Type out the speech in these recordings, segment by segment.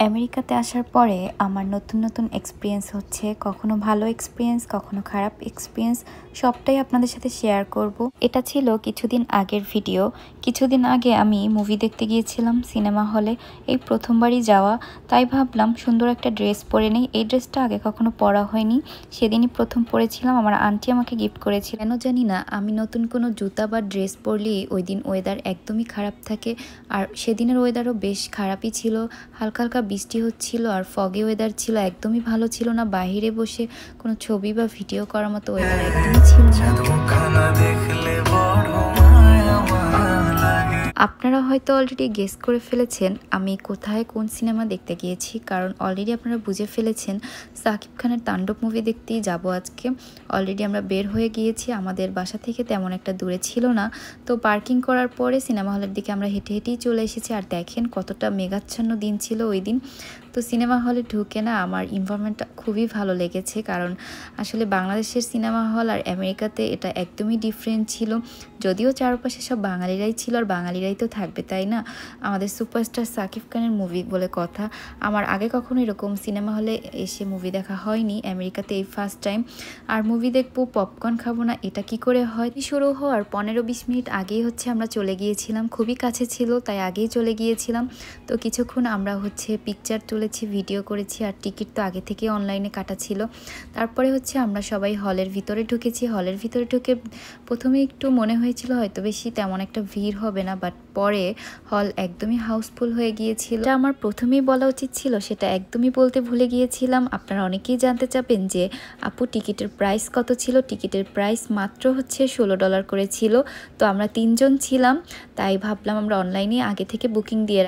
আমেরিকাতে আসার পরে আমার নতুন নতুন এক্সপিরিয়েন্স হচ্ছে, কখনো ভালো এক্সপিরিয়েন্স, কখনো খারাপ এক্সপিরিয়েন্স, সবটাই আপনাদের সাথে শেয়ার করব। এটা ছিল কিছুদিন আগের ভিডিও। কিছুদিন আগে আমি মুভি দেখতে গিয়েছিলাম সিনেমা হলে, এই প্রথমবারই যাওয়া, তাই ভাবলাম সুন্দর একটা ড্রেস পরে নেই। এই ড্রেসটা আগে কখনো পরা হয়নি, সেদিনই প্রথম পরেছিলাম। আমার আন্টি আমাকে গিফট করেছিল। কেন জানি না, আমি নতুন কোনো জুতা বা ড্রেস পরলেই ওই দিন ওয়েদার একদমই খারাপ থাকে। আর সেদিনের ওয়েদারও বেশ খারাপই ছিল, হালকা হালকা বৃষ্টি হচ্ছিল আর ফগে ওয়েদার ছিল, একদমই ভালো ছিল না। বাইরে বসে কোনো ছবি বা ভিডিও করার মতো ওয়েদার একদমই ছিল না। আপনারা হয়তো অলরেডি গেস করে ফেলেছেন আমি কোথায় কোন সিনেমা দেখতে গিয়েছি, কারণ অলরেডি আপনারা বুঝে ফেলেছেন সাকিব খানের তাণ্ডব মুভি দেখতেই যাব আজকে। অলরেডি আমরা বের হয়ে গিয়েছি, আমাদের বাসা থেকে তেমন একটা দূরে ছিল না, তো পার্কিং করার পরে সিনেমা হলের দিকে আমরা হেঁটে হেঁটেই চলে এসেছি। আর দেখেন কতটা মেঘাচ্ছন্ন দিন ছিল ওই দিন। তো সিনেমা হলে ঢুকে না আমার এনভায়রনমেন্টটা খুবই ভালো লেগেছে, কারণ আসলে বাংলাদেশের সিনেমা হল আর আমেরিকাতে এটা একদমই ডিফারেন্ট ছিল। যদিও চারপাশে সব বাঙালিরাই ছিল, আর বাঙালিরাই তো থাকবে তাই না, আমাদের সুপারস্টার সাকিব খানের মুভি বলে কথা। আমার আগে কখনো এরকম সিনেমা হলে এসে মুভি দেখা হয়নি, আমেরিকাতে এই ফার্স্ট টাইম। আর মুভি দেখবো, পপকর্ন খাবো না, এটা কি করে হয়? শুরু হওয়ার 15-20 মিনিট আগেই হচ্ছে আমরা চলে গিয়েছিলাম, খুবই কাছে ছিল তাই আগেই চলে গিয়েছিলাম। তো কিছুক্ষণ আমরা হচ্ছে পিকচার তুলেছি, ভিডিও করেছি, আর টিকিট তো আগে থেকে অনলাইনে কাটা ছিল। তারপরে হচ্ছে আমরা সবাই হলের ভিতরে ঢুকেছি। হলের ভিতরে ঢুকে প্রথমে একটু মনে হয়েছিল হয়তো বেশি তেমন একটা ভিড় হবে না, বাট পরে হল একদমই হাউসফুল হয়ে গিয়েছিল। এটা আমার প্রথমেই বলা উচিত ছিল, সেটা একদমই বলতে ভুলে গিয়েছিলাম। আপনারা অনেকেই জানতে চাবেন যে আপু টিকিটের প্রাইস কত ছিল। টিকিটের প্রাইস মাত্র হচ্ছে $16 করে ছিল। তো আমরা 3 জন ছিলাম, তাই ভাবলাম আমরা অনলাইনে আগে থেকে বুকিং দিয়ে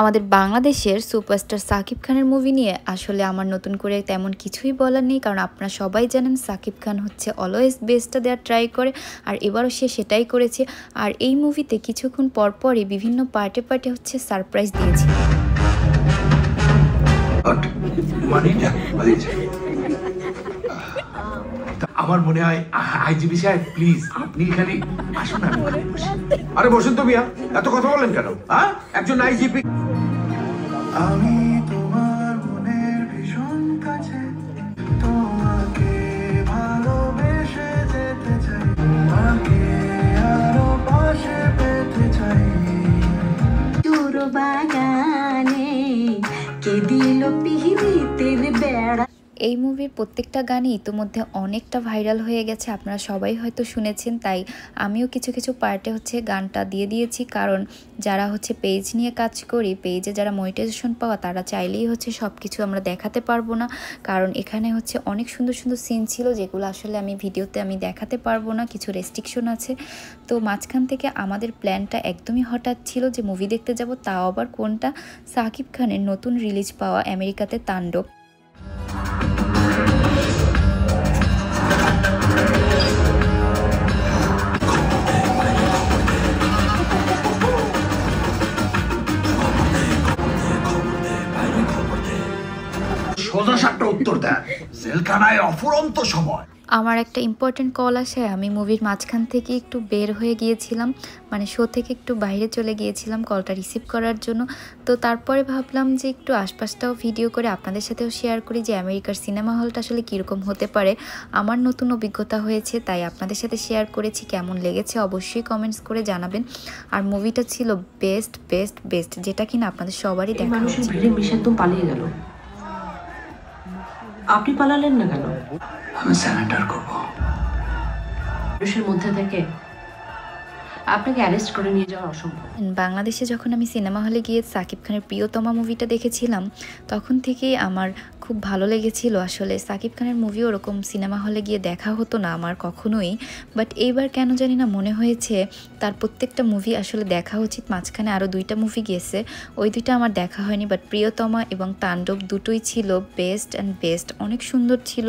আমাদের বাংলাদেশের সুপারস্টার সাকিব খানের মুভি নিয়ে আসলে আমার নতুন করে তেমন কিছুই বলার নেই, কারণ আপনারা সবাই জানেন সাকিব খান হচ্ছে অলওয়েজ বেস্টটা দেওয়ার ট্রাই করে, আর এবারও সে সেটাই করেছে। আর এই মুভিতে কিছুক্ষণ পরপরই বিভিন্ন পার্টে পার্টে হচ্ছে সারপ্রাইজ দিয়েছে। আমার মনে হয় আইজিপি সাহেব প্লিজ আপনি এখানে আসুন। আরে বসুন তো মিয়া, এত কথা বলেন কেন? একজন আইজিপি। আমি তোমার মনের ভীষণ কাছে, তোমাকে ভালোবেসে যেতে চাই, তোমাকে আরো পাশে পেতে চাই। তোর বাগানে কে দিল পিহিবিতের বেড়া। এই মুভির প্রত্যেকটা গানই ইতোমধ্যে অনেকটা ভাইরাল হয়ে গেছে, আপনারা সবাই হয়তো শুনেছেন, তাই আমিও কিছু কিছু পার্টে হচ্ছে গানটা দিয়ে দিয়েছি। কারণ যারা হচ্ছে পেজ নিয়ে কাজ করি, পেজে যারা মনিটাইজেশন পাওয়া, তারা চাইলেই হচ্ছে সব কিছু আমরা দেখাতে পারবো না, কারণ এখানে হচ্ছে অনেক সুন্দর সুন্দর সিন ছিল যেগুলো আসলে আমি ভিডিওতে আমি দেখাতে পারবো না, কিছু রেস্ট্রিকশন আছে। তো মাঝখান থেকে আমাদের প্ল্যানটা একদমই হঠাৎ ছিল যে মুভি দেখতে যাব, তাও আবার কোনটা, সাকিব খানের নতুন রিলিজ পাওয়া আমেরিকাতে তাণ্ডব। উত্তর দেন, জেলখানায় অফুরন্ত সময়। আমার একটা ইম্পর্টেন্ট কল আসে, আমি মুভির মাঝখান থেকে একটু বের হয়ে গিয়েছিলাম, মানে শো থেকে একটু বাইরে চলে গিয়েছিলাম কলটা রিসিভ করার জন্য। তো তারপরে ভাবলাম যে একটু আশপাশটাও ভিডিও করে আপনাদের সাথেও শেয়ার করি যে আমেরিকার সিনেমা হলটা আসলে কীরকম হতে পারে। আমার নতুন অভিজ্ঞতা হয়েছে, তাই আপনাদের সাথে শেয়ার করেছি। কেমন লেগেছে অবশ্যই কমেন্টস করে জানাবেন। আর মুভিটা ছিল বেস্ট বেস্ট বেস্ট, যেটা কিনা আপনাদের সবারই দেখা উচিত। ভিড়ে মিশে তো পালিয়ে গেল, আপনি পালালেন না কেন? আমি স্যারেন্ডার করব। মানুষের মধ্যে থেকে আপনাকে অ্যারেস্ট করে নিয়ে যাওয়া অসম্ভব। বাংলাদেশে যখন আমি সিনেমা হলে গিয়ে সাকিব খানের প্রিয়তমা মুভিটা দেখেছিলাম, তখন থেকেই আমার খুব ভালো লেগেছিল। আসলে সাকিব খানের মুভি ওরকম সিনেমা হলে গিয়ে দেখা হতো না আমার কখনোই, বাট এইবার কেন জানি না মনে হয়েছে তার প্রত্যেকটা মুভি আসলে দেখা উচিত। মাঝখানে আরও 2টা মুভি গিয়েছে, ওই 2টা আমার দেখা হয়নি, বাট প্রিয়তমা এবং তাণ্ডব দুটোই ছিল বেস্ট অ্যান্ড বেস্ট, অনেক সুন্দর ছিল।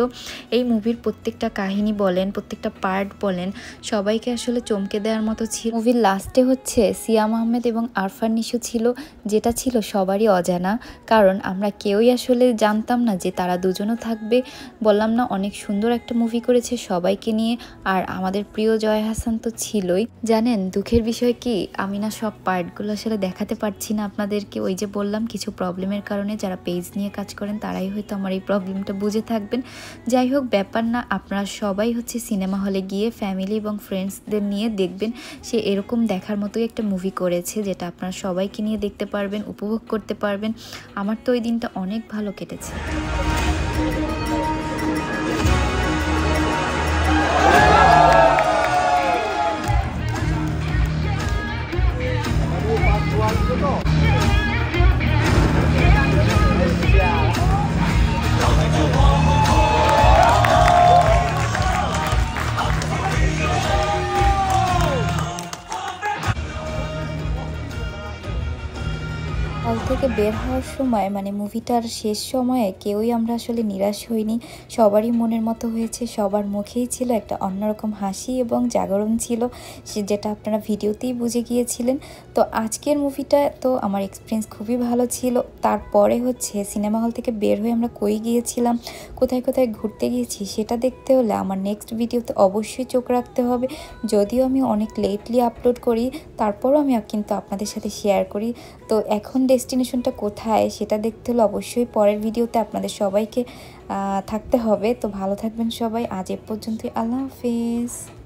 এই মুভির প্রত্যেকটা কাহিনী বলেন, প্রত্যেকটা পার্ট বলেন, সবাইকে আসলে চমকে দেওয়ার মতো ছিল। মুভির লাস্টে হচ্ছে সিয়াম আহমেদ এবং আরফান নিশো ছিল, যেটা ছিল সবারই অজানা, কারণ আমরা কেউই আসলে জানতাম না যে তারা দুজনও থাকবে। বললাম না, অনেক সুন্দর একটা মুভি করেছে সবাইকে নিয়ে। আর আমাদের প্রিয় জয় হাসান তো ছিলই। জানেন দুঃখের বিষয় কি, আমি না সব পার্টগুলো আসলে দেখাতে পারছি না আপনাদেরকে। ওই যে বললাম কিছু প্রবলেমের কারণে, যারা পেজ নিয়ে কাজ করেন তারাই হয়তো আমার এই প্রবলেমটা বুঝে থাকবেন। যাই হোক, ব্যাপার না, আপনারা সবাই হচ্ছে সিনেমা হলে গিয়ে ফ্যামিলি এবং ফ্রেন্ডসদের নিয়ে দেখবেন। সে এরকম দেখার মতোই একটা মুভি করেছে, যেটা আপনারা সবাইকে নিয়ে দেখতে পারবেন, উপভোগ করতে পারবেন। আমার তো ওই দিনটা অনেক ভালো কেটেছে। হল থেকে বের হওয়ার সময় মানে মুভিটার শেষ সময়ে কেউই আমরা আসলে নিরাশ হইনি, সবারই মনের মতো হয়েছে। সবার মুখেই ছিল একটা অন্যরকম হাসি এবং জাগরণ ছিল, যেটা আপনারা ভিডিওতেই বুঝে গিয়েছিলেন। তো আজকের মুভিটা তো আমার এক্সপিরিয়েন্স খুবই ভালো ছিল। তারপরে হচ্ছে সিনেমা হল থেকে বের হয়ে আমরা কই গিয়েছিলাম, কোথায় কোথায় ঘুরতে গিয়েছি, সেটা দেখতে হলে আমার নেক্সট ভিডিওতে অবশ্যই চোখ রাখতে হবে। যদিও আমি অনেক লেটলি আপলোড করি, তারপরও আমি কিন্তু আপনাদের সাথে শেয়ার করি। তো এখন ডেস্টিনেশনটা কোথায় সেটা দেখতে হলে অবশ্যই পরের ভিডিওতে আপনাদের সবাইকে থাকতে হবে। তো ভালো থাকবেন সবাই, আজ এ পর্যন্তই, আল্লাহ হাফিজ।